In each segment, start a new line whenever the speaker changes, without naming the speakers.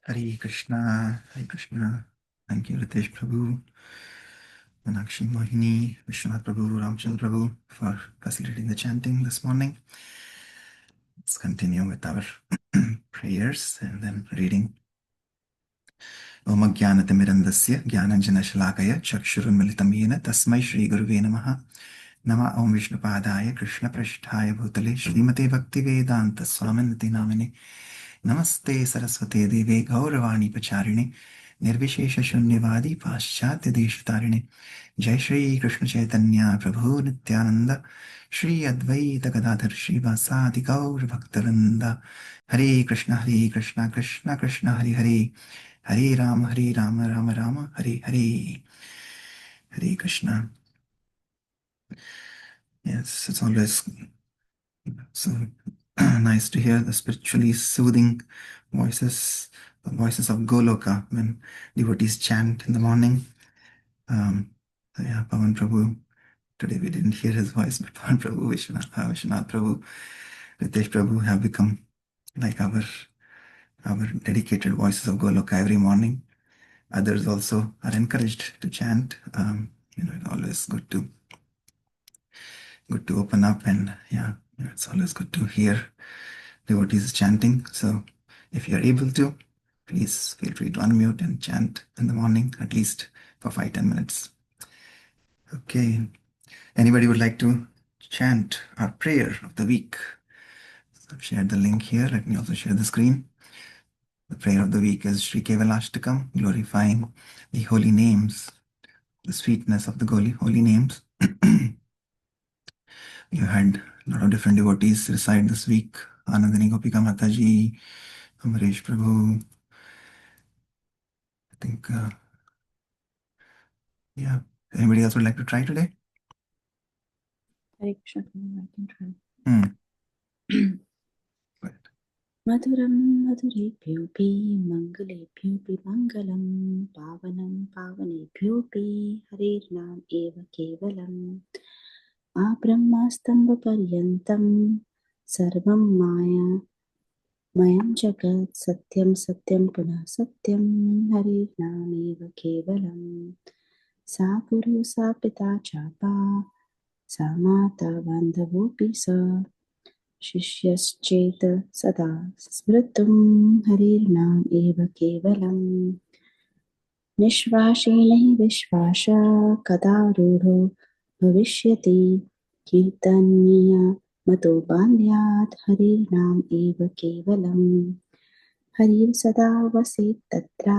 Hare Krishna, Hare Krishna. Thank you, Ritesh Prabhu, Meenakshi Mohini, Vishwanath Prabhu, Ramchandra Prabhu for facilitating the chanting this morning. Let's continue with our prayers and then reading. Om Jnanatimirandasya Jnananjanashalakaya Chakshurunmilitam Yena Tasmai Shri Guruve Namaha Nama Om Vishnupadaya Krishna Prasthaya Bhutale Srimate Bhaktivedanta Swaminiti Namine Namaste Saraswate Deve Gauravani Pacharine Nirvishesha Shunyavadi Paschatya Deshatarine Jai Shri Krishna Chaitanya Prabhu Nityananda Shri Advaita Gadadhar Shri Vasadi Gaur Bhaktarinda Hare Krishna Krishna Krishna Hare Hare Hare Rama Rama Rama Hare Hare. Hare Krishna. Yes, it's always so nice to hear the spiritually soothing voices, the voices of Goloka when devotees chant in the morning. Pavan Prabhu, today we didn't hear his voice, but Pavan Prabhu, Vishwanath Prabhu, Ritesh Prabhu have become like our dedicated voices of Goloka every morning. Others also are encouraged to chant. It's always good to open up, and it's always good to hear devotees chanting. So if you're able to, please feel free to unmute and chant in the morning, at least for 5-10 minutes. Okay. Anybody would like to chant our prayer of the week? So I've shared the link here. Let me also share the screen. The prayer of the week is Shri Kevalashtakam, glorifying the holy names, the sweetness of the holy names. You had a lot of different devotees recite this week. Anandini Gopika Mataji, Amresh Prabhu. I think, anybody else would like to try today?
Hare Krishna, I can try.
Madhuram
Madhurebhyopi Mangalebhyopi Mangalam Pavanam Pavanebhyopi Harirnam Eva Kevalam Abrahmastamba Paryantam Sarvam Maya Mayam Jagat Satyam Satyam Punah Satyam Harirnam Eva Kevalam Sa Guru Sa Pita Chapa Sa Mata Bandhavopi Sa शिष्यश्चेत सदा स्मृतुं हरिर्नाम एव केवलम् निश्वासेन हि विश्वास कदा रूढो भविष्यति कीर्तनीय मतो बाल्यात् हरिर्नाम एव केवलम् हरिर् सदा वसेत् तत्र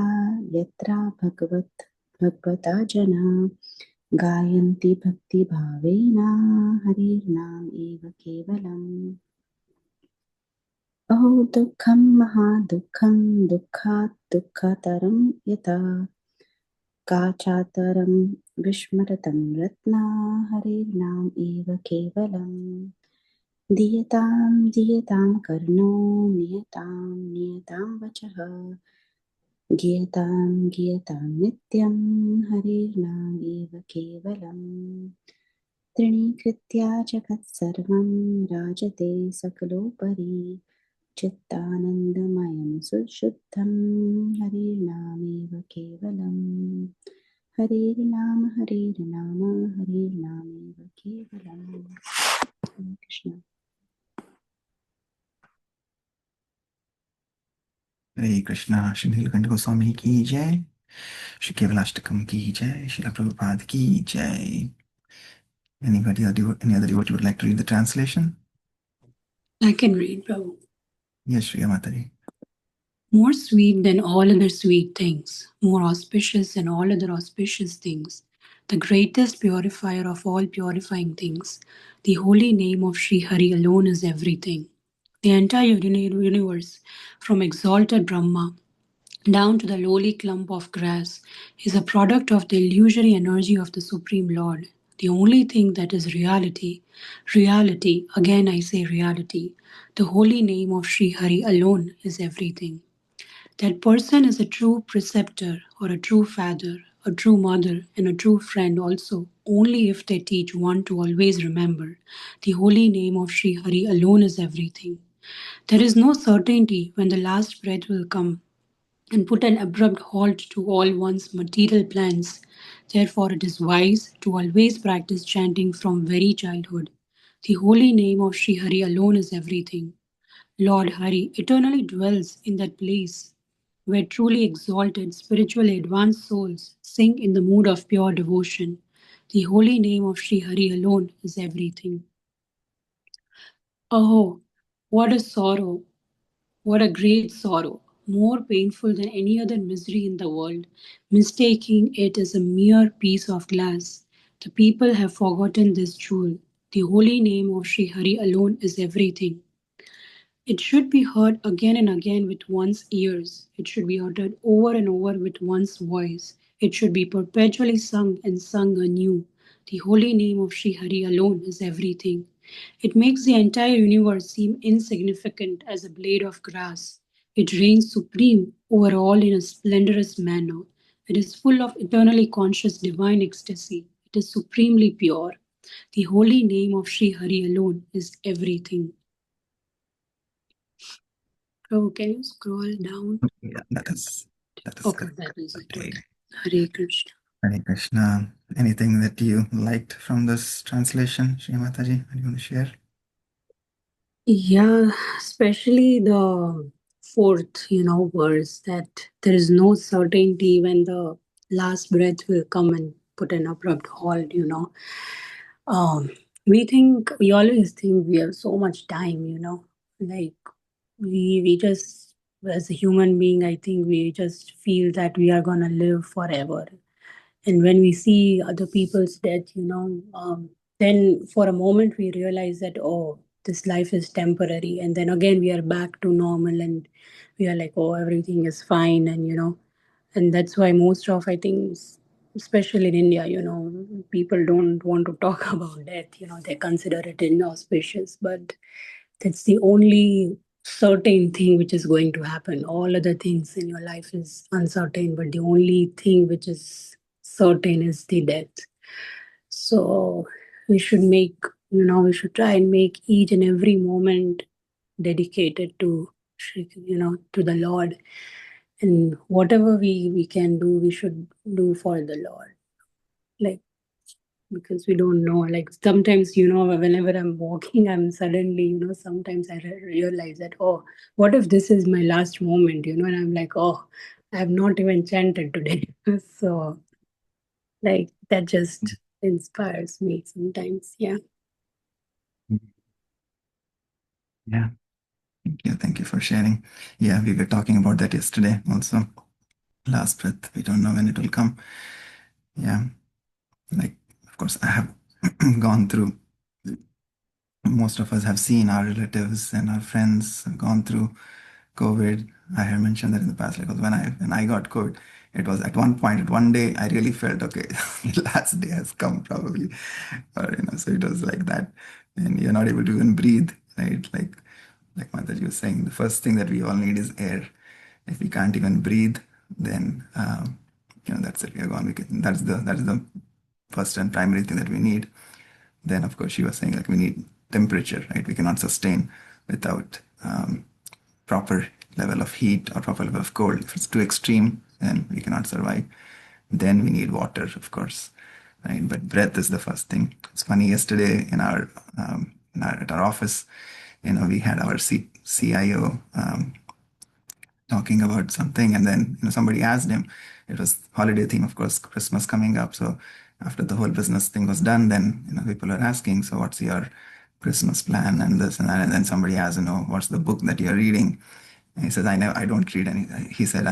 यत्र भगवता जना गायन्ति भक्तिभावेन हरिर्नाम एव केवलम् अहो दुःखं महादुःखं दुःखात् दुःखतरं यथा काचातरं विस्मृतं रत्ना हरिर्नाम एव केवलम् दीयतां कर्णो नियतां वचः गीयतां नित्यं हरिर्नाम एव केवलम् तृणीकृत्या जगत्सर्वं राजते सकलोपरि चित्तानन्दमयं सुशुद्धं हरिर्नामेव केवलम् हरिर्नाम हरिर्नामेव केवलम् Krishna
Hare Krishna. Shri Nilkanta Goswami ki jai. Shri Kevalashtakam ki jai. Srila Prabhupada ki jai. Any other devotee would like to read the translation?
I can read, Prabhu.
Yes, Shri Mataji.
More sweet than all other sweet things, more auspicious than all other auspicious things, the greatest purifier of all purifying things, the holy name of Sri Hari alone is everything. The entire universe, from exalted Brahma down to the lowly clump of grass, is a product of the illusory energy of the Supreme Lord. The only thing that is reality, again I say reality, the holy name of Sri Hari alone is everything. That person is a true preceptor or a true father, a true mother, and a true friend also, only if they teach one to always remember the holy name of Sri Hari alone is everything. There is no certainty when the last breath will come. and put an abrupt halt to all one's material plans. Therefore, it is wise to always practice chanting from very childhood. The holy name of Sri Hari alone is everything. Lord Hari eternally dwells in that place where truly exalted, spiritually advanced souls sink in the mood of pure devotion. The holy name of Sri Hari alone is everything. Oh, what a sorrow! What a great sorrow, more painful than any other misery in the world, mistaking it as a mere piece of glass. The people have forgotten this jewel. The holy name of Sri Hari alone is everything. It should be heard again and again with one's ears. It should be uttered over and over with one's voice. It should be perpetually sung and sung anew. The holy name of Sri Hari alone is everything. It makes the entire universe seem insignificant as a blade of grass. It reigns supreme over all in a splendorous manner. It is full of eternally conscious divine ecstasy. It is supremely pure. The holy name of Sri Hari alone is everything. Oh, can you scroll down?
Yeah, that is
Okay,
correct.
that is it.
Okay.
Hare Krishna.
Hare Krishna. Anything that you liked from this translation, Shri Mataji, are you going to share?
Yeah, especially the fourth, verse that there is no certainty when the last breath will come and put an abrupt halt. Um, we always think we have so much time, like we just, as a human being, I think we just feel that we are gonna live forever. And when we see other people's death, then for a moment we realize that, oh, this life is temporary. And then again, we are back to normal and we are like, oh, everything is fine. And that's why most of, I think, especially in India, people don't want to talk about death. They consider it inauspicious, but that's the only certain thing which is going to happen. All other things in your life is uncertain, but the only thing which is certain is the death. So we should we should try and make each and every moment dedicated to, to the Lord. And whatever we can do, we should do for the Lord. Like, because we don't know, like sometimes, whenever I'm walking, I'm suddenly, sometimes I realize that, oh, what if this is my last moment, and I'm like, oh, I have not even chanted today. So like that just inspires me sometimes. Yeah.
Yeah. Thank you for sharing. Yeah, we were talking about that yesterday also. Last breath, we don't know when it will come. Yeah. Like, of course, I have gone through, most of us have seen our relatives and our friends have gone through COVID. I have mentioned that in the past, like when I got COVID, it was at one point, at one day, I really felt okay, the last day has come probably, or so it was like that, and you're not able to even breathe, right? Like Mataji was saying, the first thing that we all need is air. If we can't even breathe, then that's it. We are gone. That's the first and primary thing that we need. Then, of course, she was saying like we need temperature, right? We cannot sustain without proper level of heat or proper level of cold. If it's too extreme, then we cannot survive. Then we need water, of course, right? But breath is the first thing. It's funny. Yesterday at our office, we had our CIO talking about something, and then somebody asked him. It was holiday theme, of course, Christmas coming up. So after the whole business thing was done, then people are asking, so what's your Christmas plan and this and that, and then somebody asked, what's the book that you're reading? And he says, I don't read any. He said,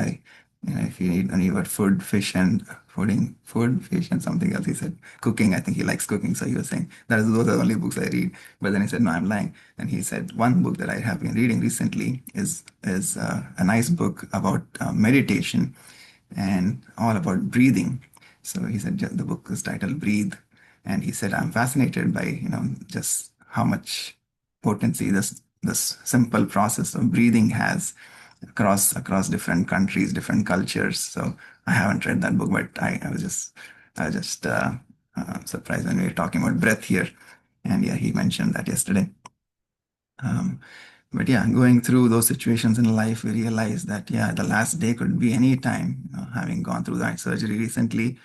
if you need any about food, fish, and food, fish, and something else. He said, cooking. I think he likes cooking. So he was saying, those are the only books I read. But then he said, no, I'm lying. And he said, one book that I have been reading recently is a nice book about meditation and all about breathing. So he said, the book is titled Breathe. And he said, I'm fascinated by, just how much potency this simple process of breathing has across different countries, different cultures. So I haven't read that book, but I was just surprised when we were talking about breath here, and yeah, he mentioned that yesterday. But yeah, going through those situations in life, we realize that, yeah, the last day could be any time. Having gone through that surgery recently,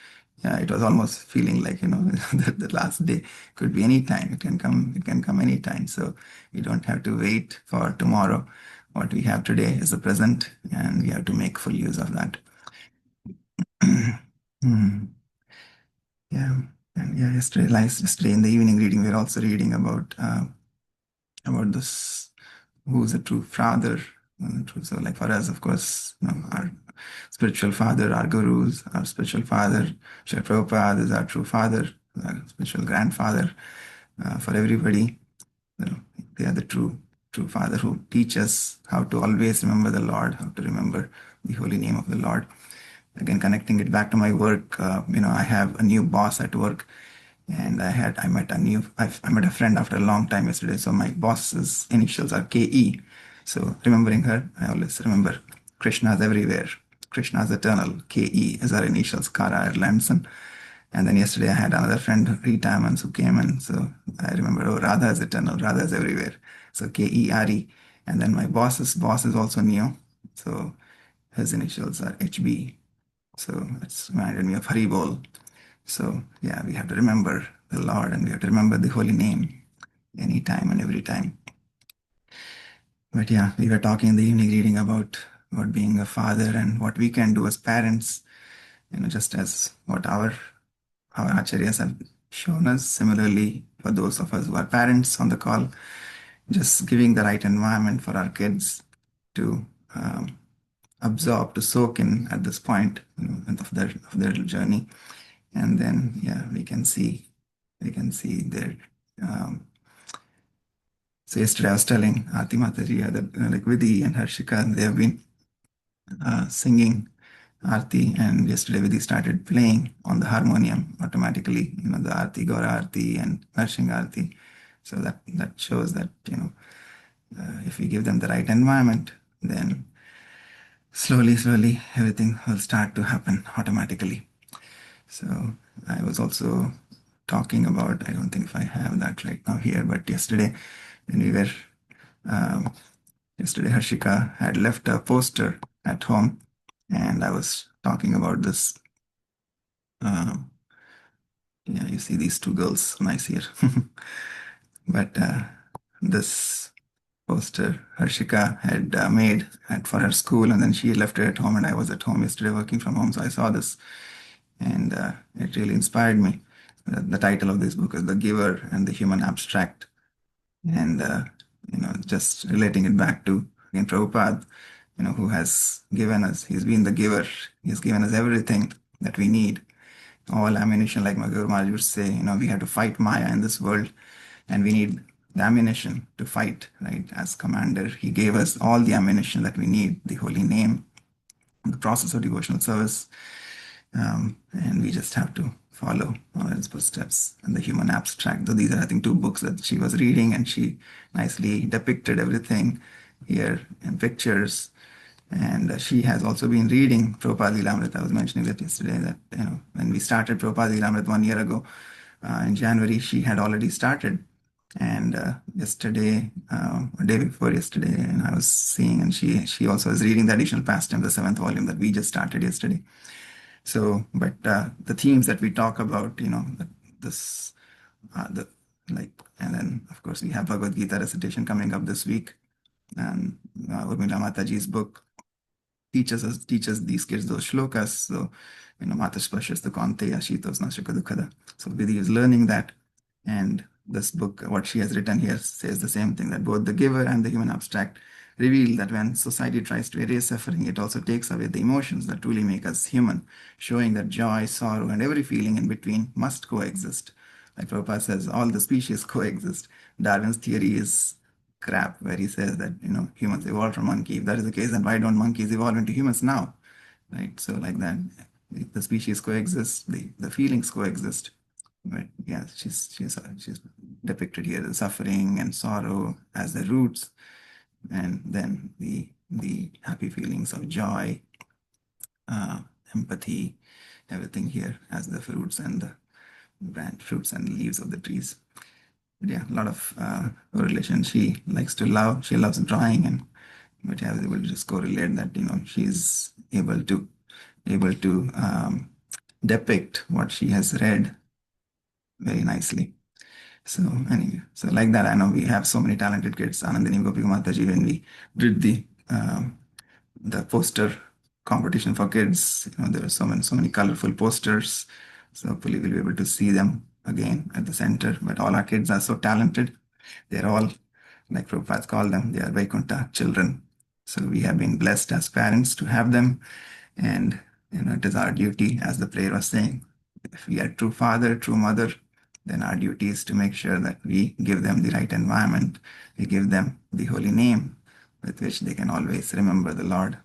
yeah, it was almost feeling like, that the last day could be any time. It can come any time. So we don't have to wait for tomorrow. What we have today is the present, and we have to make full use of that. Hmm. Yeah. And yeah, yesterday in the evening reading, we were also reading about this, who's a true father. So like for us, of course, our spiritual father, our gurus, our spiritual father, Srila Prabhupada is our true father, our spiritual grandfather. For everybody, they are the true father who teach us how to always remember the Lord, how to remember the holy name of the Lord. Again, connecting it back to my work, I have a new boss at work, and I met a friend after a long time yesterday. So my boss's initials are KE. So remembering her, I always remember Krishna's everywhere. Krishna's eternal. KE is our initials, Kara Erlandson. And then yesterday I had another friend, Rita Amans, who came in. So I remember, oh, Radha is eternal. Radha is everywhere. So KERE. And then my boss's boss is also Neo. So his initials are HB. So it's reminded me of Haribol. So yeah, we have to remember the Lord, and we have to remember the holy name anytime and every time. But yeah, we were talking in the evening reading about being a father and what we can do as parents, just as what our acharyas have shown us. Similarly, for those of us who are parents on the call, just giving the right environment for our kids to absorb, to soak in at this point of their journey. And then yeah, we can see their so yesterday I was telling Aarti Mataji that like Vidhi and Harshika, they have been singing Aarti, and yesterday Vidhi started playing on the harmonium automatically, the Aarti, Gaura Aarti and Narshing Aarti. So that shows that, if we give them the right environment, then slowly, everything will start to happen automatically. So I was also talking about, I don't think if I have that right now here, but yesterday when we were, yesterday Harshika had left a poster at home, and I was talking about this. Yeah, you see these two girls, nice here. But this poster Harshika had made for her school, and then she left it at home, and I was at home yesterday working from home, so I saw this, and it really inspired me. The title of this book is The Giver and the Human Abstract, and just relating it back to again Prabhupada, who has given us. He's been the giver. He's given us everything that we need, all ammunition, like my Guru Maharaj would say. We have to fight Maya in this world, and we need the ammunition to fight. Right, as commander, he gave us all the ammunition that we need: the holy name, the process of devotional service, and we just have to follow his footsteps. And the human abstract. So these are, I think, two books that she was reading, and she nicely depicted everything here in pictures. And she has also been reading Prabhupada Lilamrit. I was mentioning that yesterday, that when we started Prabhupada Lilamrit 1 year ago, in January, she had already started. And yesterday, or day before yesterday, and I was seeing, and she also is reading the additional pastime, the 7th volume that we just started yesterday. So, but the themes that we talk about, this, and then of course we have Bhagavad Gita recitation coming up this week, and Urmila Mataji's book teaches these kids those shlokas. So, Mata Spashyastu Kaunteya Shitosna Shukadukada. So Vidhi is learning that, and this book, what she has written here, says the same thing, that both the giver and the human abstract reveal that when society tries to erase suffering, it also takes away the emotions that truly make us human, showing that joy, sorrow, and every feeling in between must coexist. Like Prabhupada says, all the species coexist. Darwin's theory is crap, where he says that humans evolved from monkey. If that is the case, then why don't monkeys evolve into humans now? Right? So like that, the species coexist, the feelings coexist. Right? Yeah, she's depicted here the suffering and sorrow as the roots, and then the happy feelings of joy, empathy, everything here as the fruits and the fruits and leaves of the trees. yeah, a lot of correlation. She likes to love. She loves drawing, and but I was able to just correlate that she's able to depict what she has read very nicely. So anyway, so like that, I know we have so many talented kids. Anandini Gopika Mataji, when we did the poster competition for kids, there were so many colorful posters. So hopefully we'll be able to see them again at the center. But all our kids are so talented. They're all, like Prabhupada called them, they are Vaikuntha children. So we have been blessed as parents to have them. And it is our duty, as the prayer was saying, if we are true father, true mother, then our duty is to make sure that we give them the right environment, we give them the holy name with which they can always remember the Lord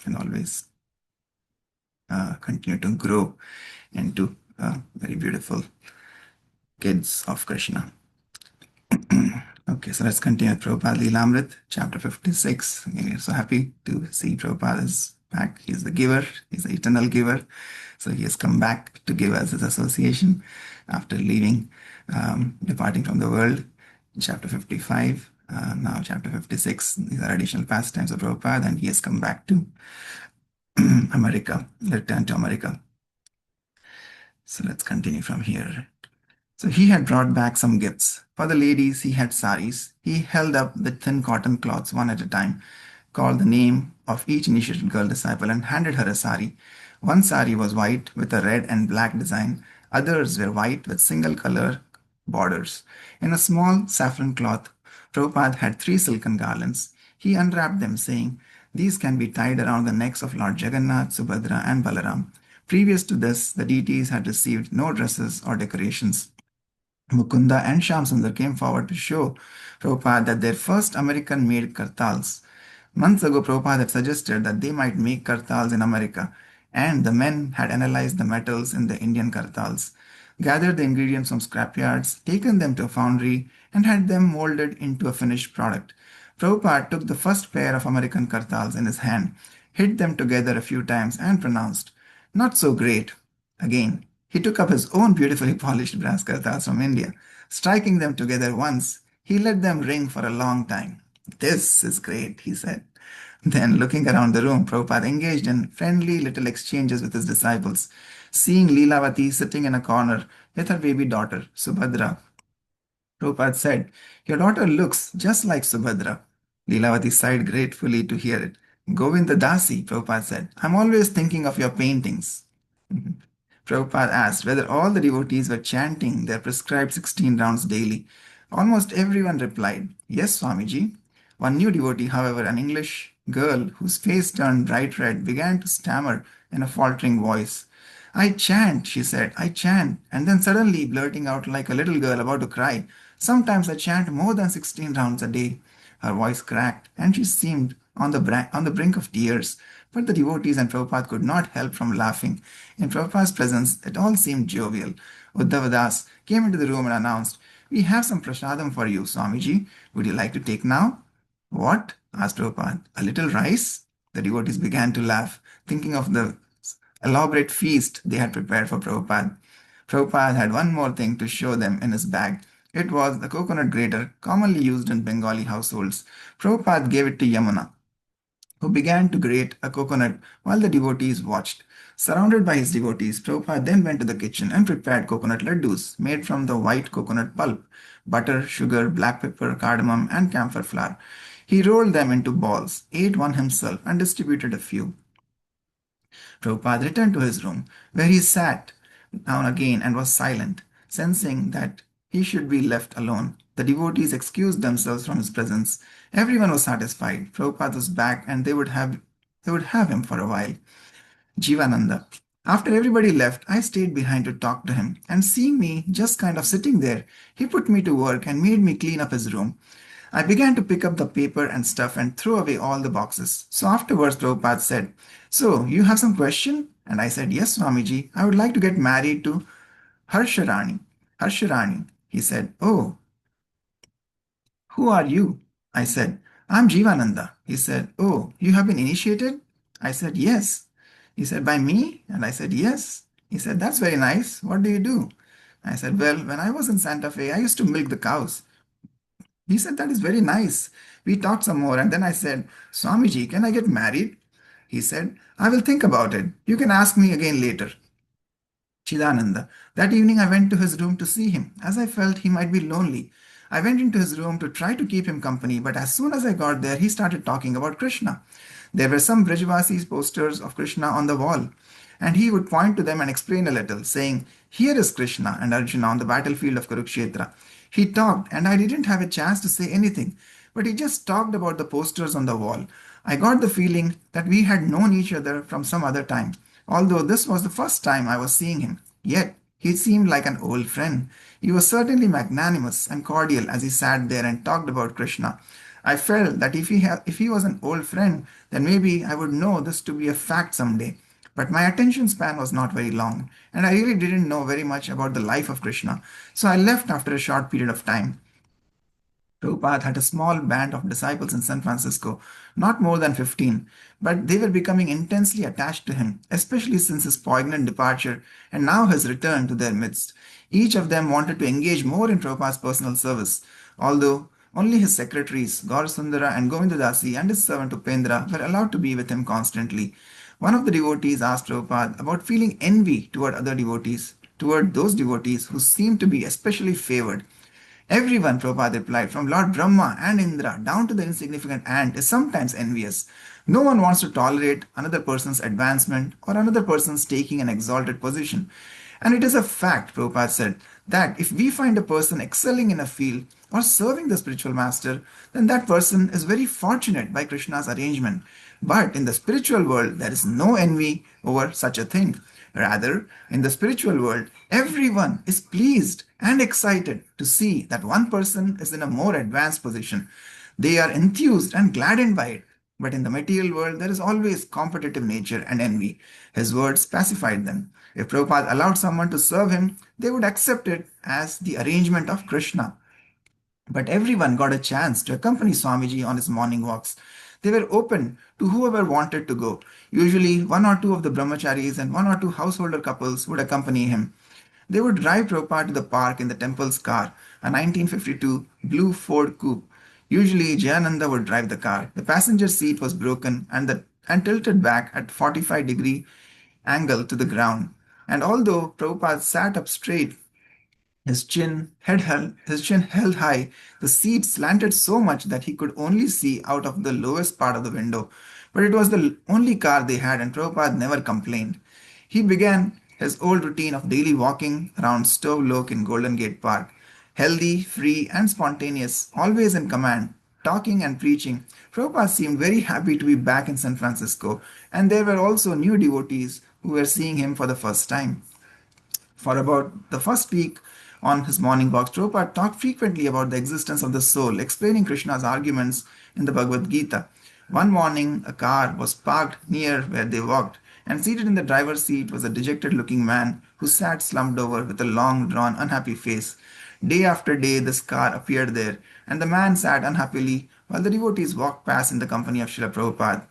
and always continue to grow into very beautiful kids of Krishna. Okay, so let's continue with Prabhupada Leelamrit, chapter 56. Again, we're so happy to see Prabhupada is back. He's the giver, he's the eternal giver. So he has come back to give us his association after leaving, departing from the world. Chapter 55, now chapter 56. These are additional pastimes of Prabhupada, and he has come back to America, returned to America. So let's continue from here. So he had brought back some gifts. For the ladies, he had saris. He held up the thin cotton cloths one at a time, called the name of each initiated girl disciple, and handed her a sari. One sari was white with a red and black design. Others were white with single color borders. In a small saffron cloth, Prabhupada had 3 silken garlands. He unwrapped them, saying, "These can be tied around the necks of Lord Jagannath, Subhadra, and Balaram." Previous to this, the deities had received no dresses or decorations. Mukunda and Shamsundar came forward to show Prabhupada that their first American-made kartals. Months ago, Prabhupada had suggested that they might make kartals in America, and the men had analyzed the metals in the Indian kartals, gathered the ingredients from scrapyards, taken them to a foundry, and had them molded into a finished product. Prabhupada took the first pair of American kartals in his hand, hit them together a few times, and pronounced, "Not so great." Again, he took up his own beautifully polished brass kartals from India. Striking them together once, he let them ring for a long time. "This is great," he said. Then, looking around the room, Prabhupada engaged in friendly little exchanges with his disciples. Seeing Leelavati sitting in a corner with her baby daughter, Subhadra, Prabhupada said, "Your daughter looks just like Subhadra." Leelavati sighed gratefully to hear it. "Govinda Dasi," Prabhupada said, "I'm always thinking of your paintings." Prabhupada asked whether all the devotees were chanting their prescribed 16 rounds daily. Almost everyone replied, "Yes, Swamiji." One new devotee, however, an English girl whose face turned bright red, began to stammer in a faltering voice. "I chant," she said, "I chant," and then suddenly blurting out like a little girl about to cry, "Sometimes I chant more than 16 rounds a day." Her voice cracked, and she seemed on the brink of tears. But the devotees and Prabhupada could not help from laughing. In Prabhupada's presence, it all seemed jovial. Uddhava Das came into the room and announced, "We have some prasadam for you, Swamiji. Would you like to take now?" "What?" asked Prabhupada. "A little rice?" The devotees began to laugh, thinking of the elaborate feast they had prepared for Prabhupada. Prabhupada had one more thing to show them in his bag. It was the coconut grater commonly used in Bengali households. Prabhupada gave it to Yamuna, who began to grate a coconut while the devotees watched. Surrounded by his devotees, Prabhupada then went to the kitchen and prepared coconut laddus made from the white coconut pulp, butter, sugar, black pepper, cardamom, and camphor flour. He rolled them into balls, ate one himself, and distributed a few. Prabhupada returned to his room, where he sat down again and was silent, sensing that he should be left alone. The devotees excused themselves from his presence. Everyone was satisfied. Prabhupada was back, and they would have him for a while. Jivananda. After everybody left, I stayed behind to talk to him, and seeing me just kind of sitting there, he put me to work and made me clean up his room. I began to pick up the paper and stuff and throw away all the boxes. So afterwards, Prabhupada said, "So, you have some question?" And I said, "Yes, Swamiji, I would like to get married to Harsharani." "Harsharani," he said. "Oh, who are you?" I said, "I'm Jivananda." He said, "Oh, you have been initiated?" I said, "Yes." He said, "By me?" And I said, "Yes." He said, "That's very nice. What do you do?" I said, well, when I was in Santa Fe, I used to milk the cows. He said, that is very nice. We talked some more, and then I said, Swamiji, can I get married? He said, I will think about it. You can ask me again later. Chidananda. That evening I went to his room to see him, as I felt he might be lonely. I went into his room to try to keep him company, but as soon as I got there, he started talking about Krishna. There were some Brajavasis posters of Krishna on the wall, and he would point to them and explain a little, saying, here is Krishna and Arjuna on the battlefield of Kurukshetra. He talked, and I didn't have a chance to say anything, but he just talked about the posters on the wall. I got the feeling that we had known each other from some other time, although this was the first time I was seeing him. Yet, he seemed like an old friend. He was certainly magnanimous and cordial as he sat there and talked about Krishna. I felt that if he was an old friend, then maybe I would know this to be a fact someday. But my attention span was not very long, and I really didn't know very much about the life of Krishna, so I left after a short period of time. Prabhupada had a small band of disciples in San Francisco, not more than 15, but they were becoming intensely attached to him, especially since his poignant departure and now his return to their midst. Each of them wanted to engage more in Prabhupada's personal service, although only his secretaries, Gaur Sundara and Govindadasi, and his servant Upendra were allowed to be with him constantly. One of the devotees asked Prabhupada about feeling envy toward those devotees who seemed to be especially favored. Everyone, Prabhupada replied, from Lord Brahma and Indra down to the insignificant ant, is sometimes envious. No one wants to tolerate another person's advancement or another person's taking an exalted position. And it is a fact, Prabhupada said, that if we find a person excelling in a field or serving the spiritual master, then that person is very fortunate by Krishna's arrangement. But in the spiritual world, there is no envy over such a thing. Rather, in the spiritual world, everyone is pleased and excited to see that one person is in a more advanced position. They are enthused and gladdened by it. But in the material world, there is always competitive nature and envy. His words pacified them. If Prabhupada allowed someone to serve him, they would accept it as the arrangement of Krishna. But everyone got a chance to accompany Swamiji on his morning walks. They were open to whoever wanted to go. Usually, one or two of the brahmacharis and one or two householder couples would accompany him. They would drive Prabhupada to the park in the temple's car, a 1952 blue Ford Coupe. Usually, Jayananda would drive the car. The passenger seat was broken and tilted back at 45-degree angle to the ground. And although Prabhupada sat up straight, his chin held high. The seat slanted so much that he could only see out of the lowest part of the window. But it was the only car they had, and Prabhupada never complained. He began his old routine of daily walking around Stove Lok in Golden Gate Park. Healthy, free, and spontaneous, always in command, talking and preaching. Prabhupada seemed very happy to be back in San Francisco, and there were also new devotees who were seeing him for the first time. For about the first week on his morning walks, Prabhupada talked frequently about the existence of the soul, explaining Krishna's arguments in the Bhagavad Gita. One morning, a car was parked near where they walked, and seated in the driver's seat was a dejected looking man who sat slumped over with a long drawn, unhappy face. Day after day, this car appeared there, and the man sat unhappily while the devotees walked past in the company of Srila Prabhupada.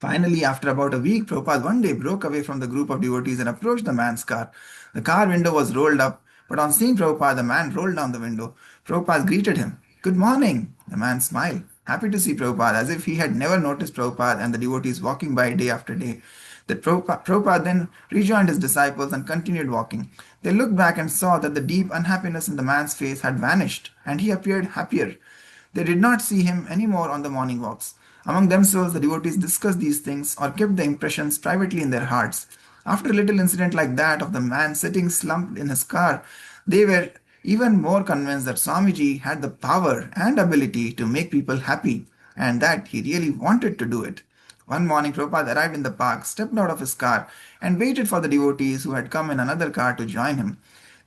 Finally, after about a week, Prabhupada one day broke away from the group of devotees and approached the man's car. The car window was rolled up, but on seeing Prabhupada, the man rolled down the window. Prabhupada greeted him. Good morning. The man smiled, happy to see Prabhupada, as if he had never noticed Prabhupada and the devotees walking by day after day. Prabhupada then rejoined his disciples and continued walking. They looked back and saw that the deep unhappiness in the man's face had vanished, and he appeared happier. They did not see him any more on the morning walks. Among themselves, the devotees discussed these things or kept the impressions privately in their hearts. After a little incident like that of the man sitting slumped in his car, they were even more convinced that Swamiji had the power and ability to make people happy, and that he really wanted to do it. One morning, Prabhupada arrived in the park, stepped out of his car, and waited for the devotees who had come in another car to join him.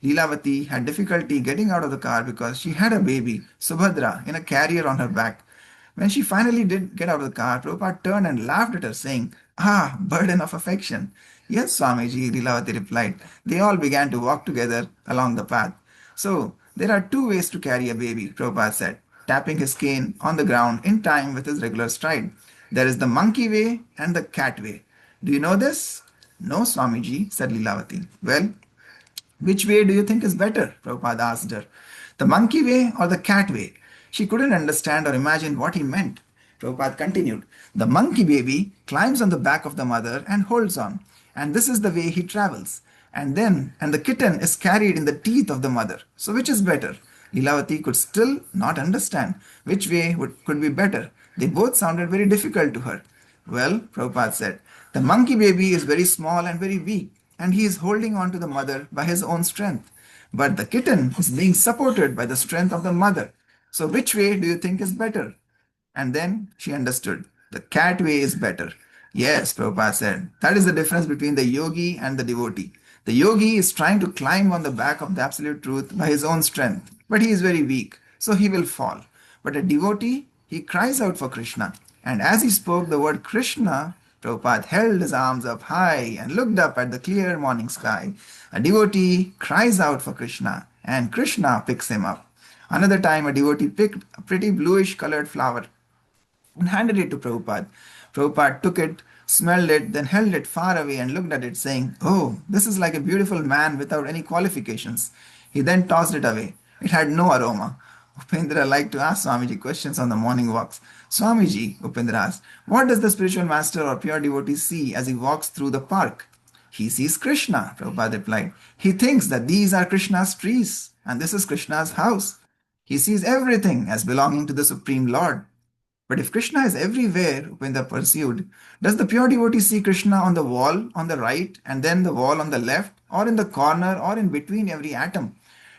Leelavati had difficulty getting out of the car because she had a baby, Subhadra, in a carrier on her back. When she finally did get out of the car, Prabhupada turned and laughed at her, saying, Ah, burden of affection. Yes, Swamiji, Leelavati replied. They all began to walk together along the path. So, there are two ways to carry a baby, Prabhupada said, tapping his cane on the ground in time with his regular stride. There is the monkey way and the cat way. Do you know this? No, Swamiji, said Leelavati. Well, Which way do you think is better? Prabhupada asked her. The monkey way or the cat way? She couldn't understand or imagine what he meant. Prabhupada continued. The monkey baby climbs on the back of the mother and holds on, and this is the way he travels. And the kitten is carried in the teeth of the mother. So which is better? Lilavati could still not understand which way could be better. They both sounded very difficult to her. Well, Prabhupada said, the monkey baby is very small and very weak, and he is holding on to the mother by his own strength. But the kitten is being supported by the strength of the mother. So which way do you think is better? And then she understood. The cat way is better. Yes, Prabhupada said. That is the difference between the yogi and the devotee. The yogi is trying to climb on the back of the absolute truth by his own strength, but he is very weak, so he will fall. But a devotee, he cries out for Krishna. And as he spoke the word Krishna, Prabhupada held his arms up high and looked up at the clear morning sky. A devotee cries out for Krishna, and Krishna picks him up. Another time, a devotee picked a pretty bluish colored flower and handed it to Prabhupada. Prabhupada took it, smelled it, then held it far away and looked at it, saying, Oh, this is like a beautiful man without any qualifications. He then tossed it away. It had no aroma. Upendra liked to ask Swamiji questions on the morning walks. Swamiji, Upendra asked, what does the spiritual master or pure devotee see as he walks through the park? He sees Krishna, Prabhupada replied. He thinks that these are Krishna's trees and this is Krishna's house. He sees everything as belonging to the Supreme Lord. But if Krishna is everywhere, Upendra pursued, does the pure devotee see Krishna on the wall on the right and then the wall on the left, or in the corner, or in between every atom?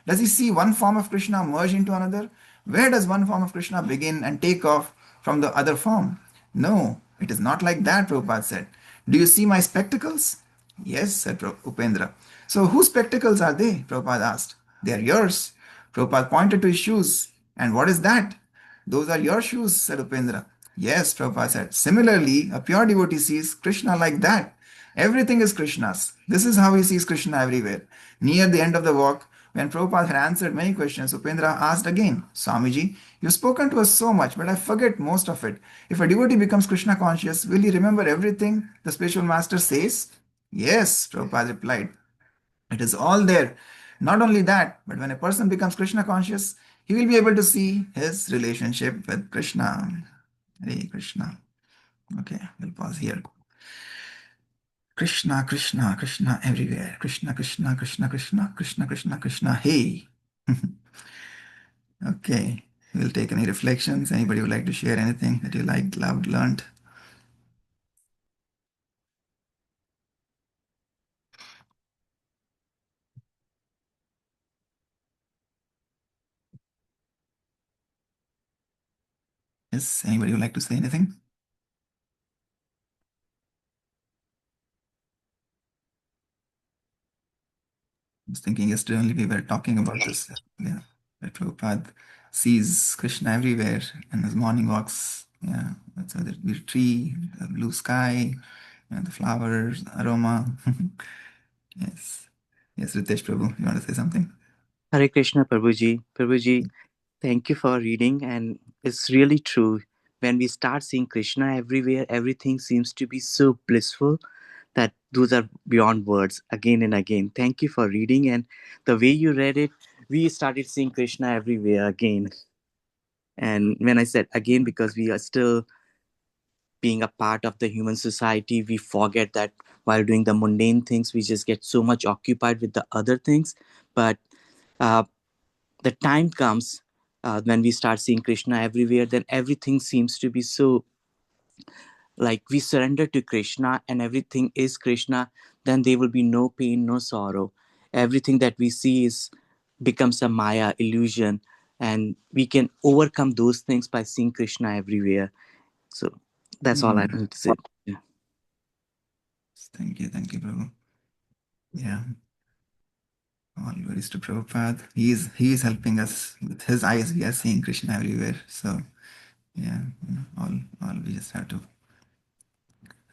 Does he see one form of Krishna merge into another? Where does one form of Krishna begin and take off from the other form? No, it is not like that, Prabhupada said. Do you see my spectacles? Yes, said Upendra. So whose spectacles are they? Prabhupada asked. They are yours. Prabhupada pointed to his shoes. And what is that? Those are your shoes, said Upendra. Yes, Prabhupada said. Similarly, a pure devotee sees Krishna like that. Everything is Krishna's. This is how he sees Krishna everywhere. Near the end of the walk, when Prabhupada had answered many questions, Upendra asked again, Swamiji, you've spoken to us so much, but I forget most of it. If a devotee becomes Krishna conscious, will he remember everything the spiritual master says? Yes, Prabhupada replied. It is all there. Not only that, but when a person becomes Krishna conscious, he will be able to see his relationship with Krishna. Hare Krishna. Okay, we'll pause here. Krishna, Krishna, Krishna everywhere. Krishna, Krishna, Krishna, Krishna, Krishna, Krishna, Krishna. Hey. Okay, we'll take any reflections. Anybody would like to share anything that you liked, loved, learned? Yes, anybody would like to say anything? I was thinking yesterday only we were talking about this. Yeah, that Prabhupada sees Krishna everywhere in his morning walks. Yeah, so the tree, the blue sky, the flowers, aroma. Yes. Yes, Ritesh Prabhu, you want to say something?
Hare Krishna, Prabhuji. Prabhuji, thank you for reading. And it's really true. When we start seeing Krishna everywhere, everything seems to be so blissful that those are beyond words again and again. Thank you for reading. And the way you read it, we started seeing Krishna everywhere again. And when I said again, because we are still being a part of the human society, we forget that while doing the mundane things, we just get so much occupied with the other things. But the time comes when we start seeing Krishna everywhere, then everything seems to be so like we surrender to Krishna and everything is Krishna, then there will be no pain, no sorrow. Everything that we see is becomes a Maya illusion, and we can overcome those things by seeing Krishna everywhere. So that's all I need to say. Yeah.
Thank you, Prabhu. Yeah. All glories to Prabhupada. He is helping us with his eyes. We are seeing Krishna everywhere. So, yeah, all we just have to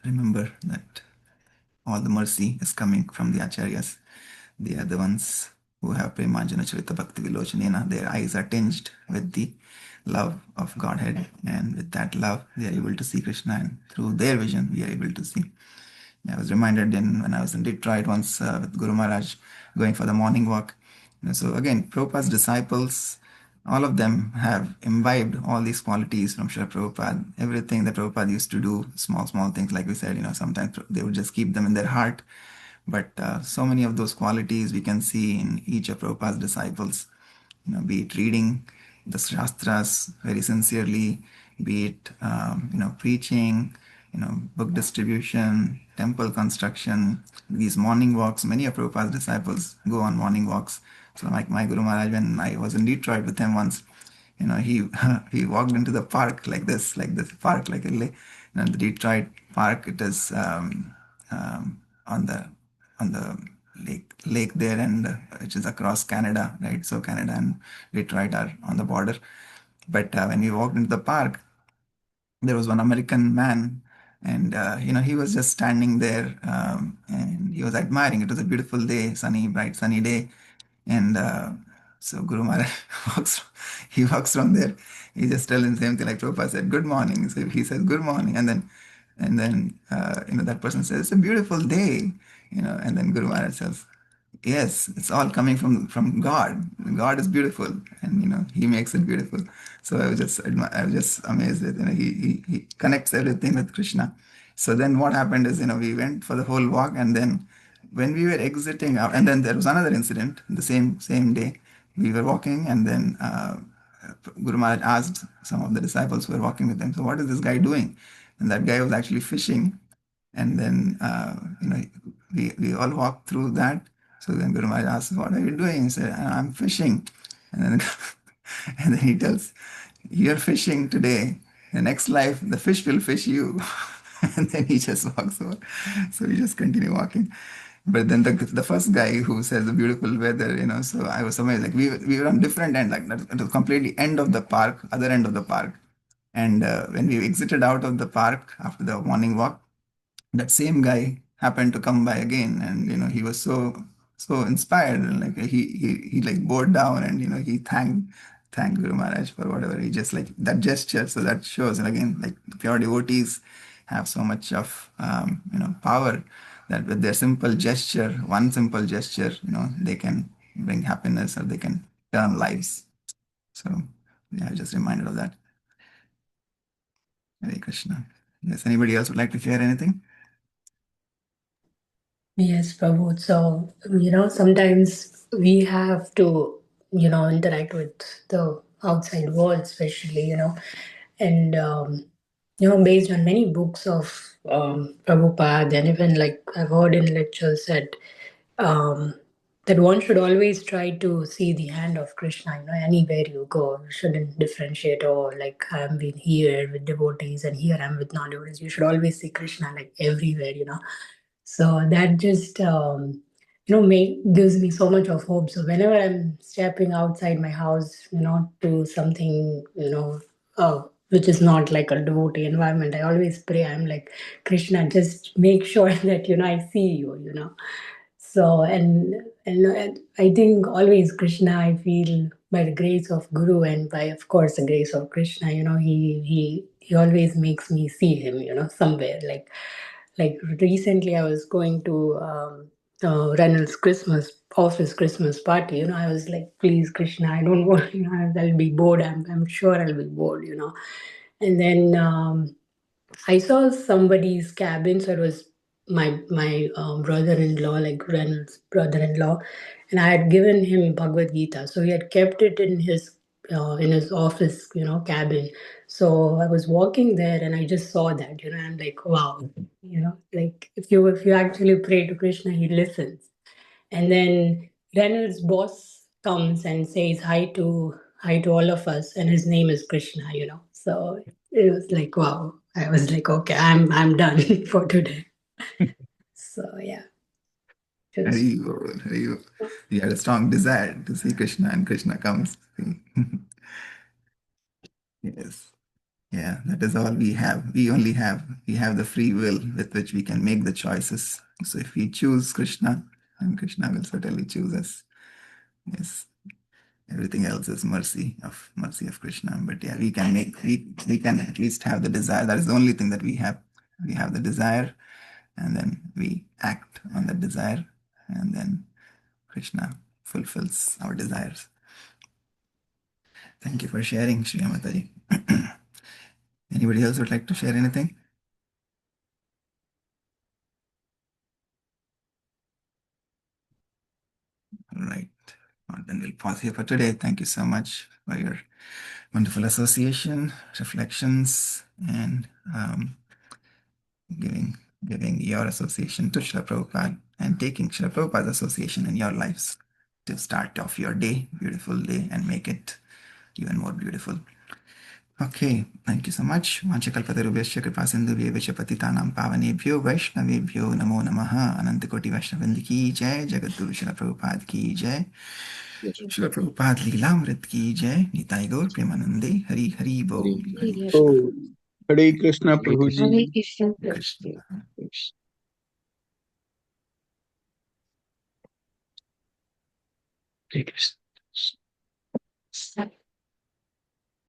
remember that all the mercy is coming from the acharyas. They are the ones who have Premanjana Charita Bhakti Vilochanena. Their eyes are tinged with the love of Godhead, and with that love, they are able to see Krishna, and through their vision, we are able to see. I was reminded when I was in Detroit once with Guru Maharaj going for the morning walk. So again, Prabhupada's disciples, all of them have imbibed all these qualities from Srila Prabhupada. Everything that Prabhupada used to do, small things, like we said, sometimes they would just keep them in their heart. But so many of those qualities we can see in each of Prabhupada's disciples, be it reading the Shastras very sincerely, be it, preaching, book distribution, temple construction, these morning walks. Many of Prabhupada's disciples go on morning walks. So like my Guru Maharaj, when I was in Detroit with him once, he he walked into the park like this park, like the Detroit park. It is on the lake there, and which is across Canada, right? So Canada and Detroit are on the border. But when we walked into the park, there was one American man, and he was just standing there, and he was admiring. It was a beautiful day, bright sunny day, and so Guru Maharaj walks from there. He just tells him the same thing like Prabhupada said, "Good morning." So he says, "Good morning," and then that person says, "It's a beautiful day," and then Guru Maharaj says, "Yes, it's all coming from God. God is beautiful, and He makes it beautiful." So I was just amazed that he connects everything with Krishna. So then what happened is we went for the whole walk, and then when we were exiting out, and then there was another incident the same day. We were walking, and then Guru Maharaj asked some of the disciples who were walking with him, "So what is this guy doing?" And that guy was actually fishing. And then we all walked through that. So then Guru Maharaj asked, "What are you doing?" He said, "I'm fishing." And then and then he tells, "You're fishing today. The next life, the fish will fish you." And then he just walks over. So we just continue walking. But then the first guy who says the beautiful weather, so I was amazed. Like we were on different end, like that, it was completely end of the park, other end of the park. And when we exited out of the park after the morning walk, that same guy happened to come by again, and he was so inspired, and like he like bowed down, and he thanked Guru Maharaj for whatever. He just like that gesture. So that shows, and again, like pure devotees have so much of power, that with their simple gesture, one simple gesture, they can bring happiness, or they can turn lives. So yeah, I just reminded of that. Hare Krishna. Yes, anybody else would like to share anything?
Yes, Prabhu. So, sometimes we have to, interact with the outside world, especially, and, based on many books of Prabhupada, and even like I've heard in lectures that one should always try to see the hand of Krishna, anywhere you go. You shouldn't differentiate, oh, like I'm been here with devotees and here I'm with non-devotees. You should always see Krishna like everywhere. So that just gives me so much of hope. So whenever I'm stepping outside my house, to something, which is not like a devotee environment, I always pray. I'm like, Krishna, just make sure that I see you. So and I think always Krishna, I feel by the grace of Guru and by, of course, the grace of Krishna, he always makes me see him, somewhere. Like recently, I was going to Reynolds office Christmas party. I was like, please, Krishna, I don't want, I'll be bored. I'm sure I'll be bored. And then I saw somebody's cabin, so it was my brother-in-law, like Reynolds' brother-in-law, and I had given him Bhagavad Gita, so he had kept it in his office, cabin. So I was walking there, and I just saw that, and I'm like, wow, like if you actually pray to Krishna, he listens. And then Reynolds' boss comes and says hi to all of us, and his name is Krishna. So it was like, wow. I was like, okay, I'm done for today. So yeah.
Hari Bol, Hari Bol. You had a strong desire to see Krishna, and Krishna comes. Yes. Yeah, that is all we have. We have the free will with which we can make the choices. So if we choose Krishna, and Krishna will certainly choose us. Yes. Everything else is mercy of Krishna. But yeah, we can at least have the desire. That is the only thing that we have. We have the desire and then we act on that desire, and then Krishna fulfills our desires. Thank you for sharing, Shri Mataji. Anybody else would like to share anything? All right. Well, then we'll pause here for today. Thank you so much for your wonderful association, reflections, and giving your association to Srila Prabhupada and taking Srila Prabhupada's association in your lives to start off your day, beautiful day, and make it even more beautiful. Okay, thank you so much. Vanchakalpatarubhyascha kripa sindhubhyeva patitanam pavanebhyo vaishnavebhyo namo namaha. Anantakoti Vaishnavrind ki jai, Jagadguru Srila Prabhupada ki jai, Srila Prabhupada Leelamrit ki jai, Nitai Gaur Premanande, Hari Hari Bol, Hari Krishna.
Oh, Hare Krishna, Prabhuji.
Hare Krishna.
Krishna.
Hare Krishna.